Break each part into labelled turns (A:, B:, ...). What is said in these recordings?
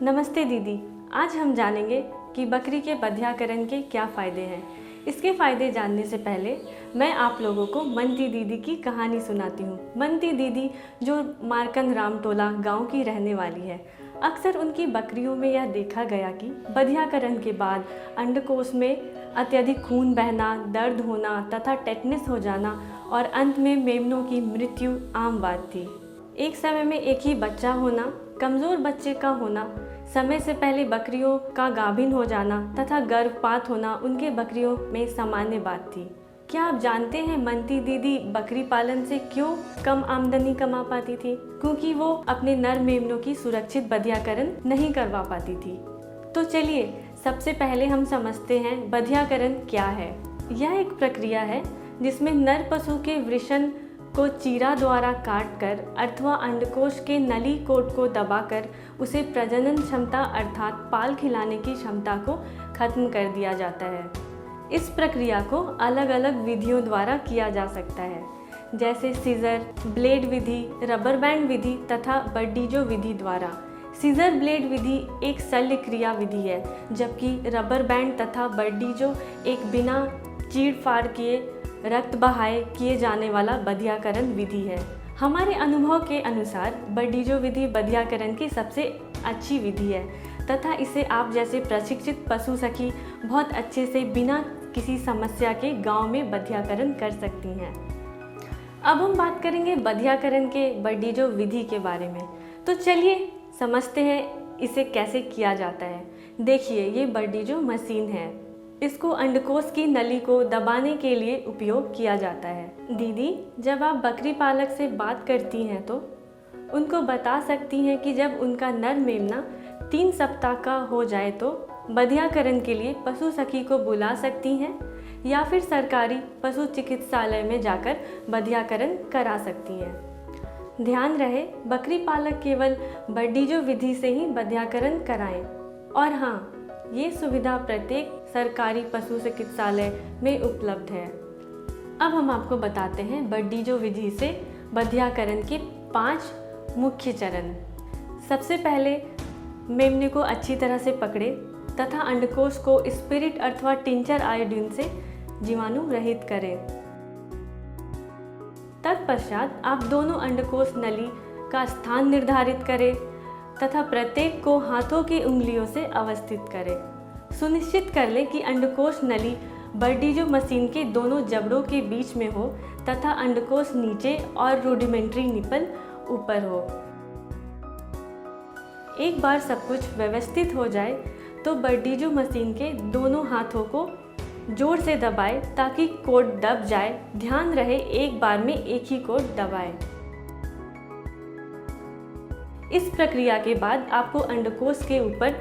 A: नमस्ते दीदी। आज हम जानेंगे कि बकरी के बधियाकरण के क्या फ़ायदे हैं। इसके फ़ायदे जानने से पहले मैं आप लोगों को मंती दीदी की कहानी सुनाती हूँ। मंती दीदी जो मारकंद रामटोला गांव की रहने वाली है। अक्सर उनकी बकरियों में यह देखा गया कि बधियाकरण के बाद अंडकोश में अत्यधिक खून बहना, दर्द होना तथा टेटनस हो जाना और अंत में मेमनों की मृत्यु आम बात थी। एक समय में एक ही बच्चा होना, कमज़ोर बच्चे का होना, समय से पहले बकरियों का गाभिन हो जाना तथा गर्भपात होना उनके बकरियों में सामान्य बात थी। क्या आप जानते हैं मंती दीदी बकरी पालन से क्यों कम आमदनी कमा पाती थी? क्योंकि वो अपने नर मेमनों की सुरक्षित बधियाकरण नहीं करवा पाती थी। तो चलिए सबसे पहले हम समझते हैं बधियाकरण क्या है। यह एक प्रक्रिया है जिसमें नर पशु के वृषण को चीरा द्वारा काटकर अथवा अंडकोश के नली कोट को दबाकर उसे प्रजनन क्षमता अर्थात पाल खिलाने की क्षमता को खत्म कर दिया जाता है। इस प्रक्रिया को अलग अलग विधियों द्वारा किया जा सकता है, जैसे सीजर, ब्लेड विधि, रबर बैंड विधि तथा बर्डीजो विधि द्वारा। सीजर ब्लेड विधि एक शल्य क्रिया विधि है, जबकि रबर बैंड तथा बर्डीजो एक बिना चीड़ फाड़ किए रक्त बहाए किए जाने वाला बधियाकरण विधि है। हमारे अनुभव के अनुसार बर्डीजो विधि बधियाकरण की सबसे अच्छी विधि है तथा इसे आप जैसे प्रशिक्षित पशु सखी बहुत अच्छे से बिना किसी समस्या के गांव में बधियाकरण कर सकती हैं। अब हम बात करेंगे बधियाकरण के बर्डीजो विधि के बारे में। तो चलिए समझते हैं इसे कैसे किया जाता है। देखिए, ये बर्डीजो मशीन है। इसको अंडकोश की नली को दबाने के लिए उपयोग किया जाता है। दीदी, जब आप बकरी पालक से बात करती हैं तो उनको बता सकती हैं कि जब उनका नर मेमना 3 सप्ताह का हो जाए तो बधियाकरण के लिए पशु सखी को बुला सकती हैं या फिर सरकारी पशु चिकित्सालय में जाकर बधियाकरण करा सकती हैं। ध्यान रहे, बकरी पालक केवल बर्डीजो विधि से ही बधियाकरण कराएं। और हाँ, ये सुविधा प्रत्येक सरकारी पशु चिकित्सालय में उपलब्ध है। अब हम आपको बताते हैं बर्डीजो विधि से बधियाकरण के 5 मुख्य चरण। सबसे पहले मेमने को अच्छी तरह से पकड़े तथा अंडकोश को स्पिरिट अथवा टिंचर आयोडीन से जीवाणु रहित करें। तत्पश्चात आप दोनों अंडकोश नली का स्थान निर्धारित करें तथा प्रत्येक को हाथों की उंगलियों से अवस्थित करें। सुनिश्चित कर लें कि अंडकोश नली बर्डीजो मशीन के दोनों जबड़ों के बीच में हो तथा अंडकोश नीचे और रूडिमेंट्री निपल ऊपर हो। एक बार सब कुछ व्यवस्थित हो जाए तो बर्डीजो मशीन के दोनों हाथों को जोर से दबाएं ताकि कोट दब जाए। ध्यान रहे, एक बार में एक ही कोट दबाएं। इस प्रक्रिया के बाद आपको अंडकोश के ऊपर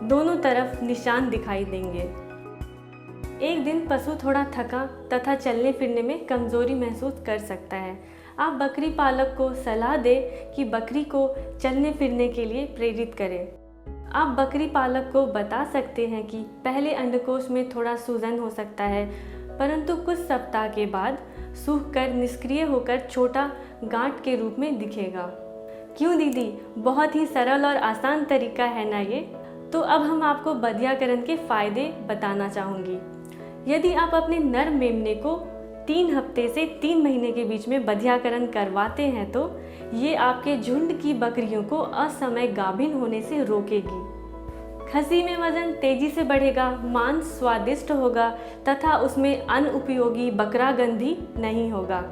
A: दोनों तरफ निशान दिखाई देंगे। एक दिन पशु थोड़ा थका तथा चलने फिरने में कमजोरी महसूस कर सकता है। आप बकरी पालक को सलाह दें कि बकरी को चलने फिरने के लिए प्रेरित करें। आप बकरी पालक को बता सकते हैं कि पहले अंडकोश में थोड़ा सूजन हो सकता है, परंतु कुछ सप्ताह के बाद सूख कर निष्क्रिय होकर छोटा गांठ के रूप में दिखेगा। क्यों दीदी, बहुत ही सरल और आसान तरीका है ना ये। तो अब हम आपको बधियाकरण के फायदे बताना चाहूँगी। यदि आप अपने नर मेमने को 3 हफ्ते से 3 महीने के बीच में बधियाकरण करवाते हैं तो ये आपके झुंड की बकरियों को असमय गाभिन होने से रोकेगी। खसी में वजन तेजी से बढ़ेगा, मांस स्वादिष्ट होगा तथा उसमें अनुपयोगी बकरा गंधी नहीं होगा।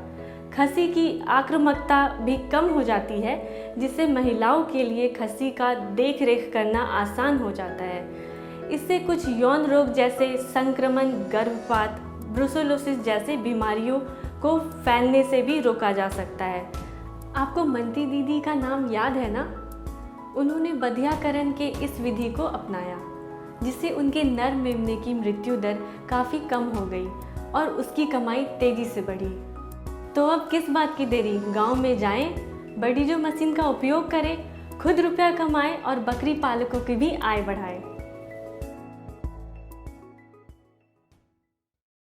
A: खसी की आक्रामकता भी कम हो जाती है, जिससे महिलाओं के लिए खसी का देख रेख करना आसान हो जाता है। इससे कुछ यौन रोग जैसे संक्रमण, गर्भपात, ब्रुसेलोसिस जैसे बीमारियों को फैलने से भी रोका जा सकता है। आपको मंती दीदी का नाम याद है ना? उन्होंने बधियाकरण के इस विधि को अपनाया, जिससे उनके नर मेमने की मृत्यु दर काफ़ी कम हो गई और उसकी कमाई तेजी से बढ़ी। तो अब किस बात की देरी, गांव में जाएं, बर्डीजो मशीन का उपयोग करें, खुद रुपया कमाएं और बकरी पालकों की भी आय बढ़ाएं।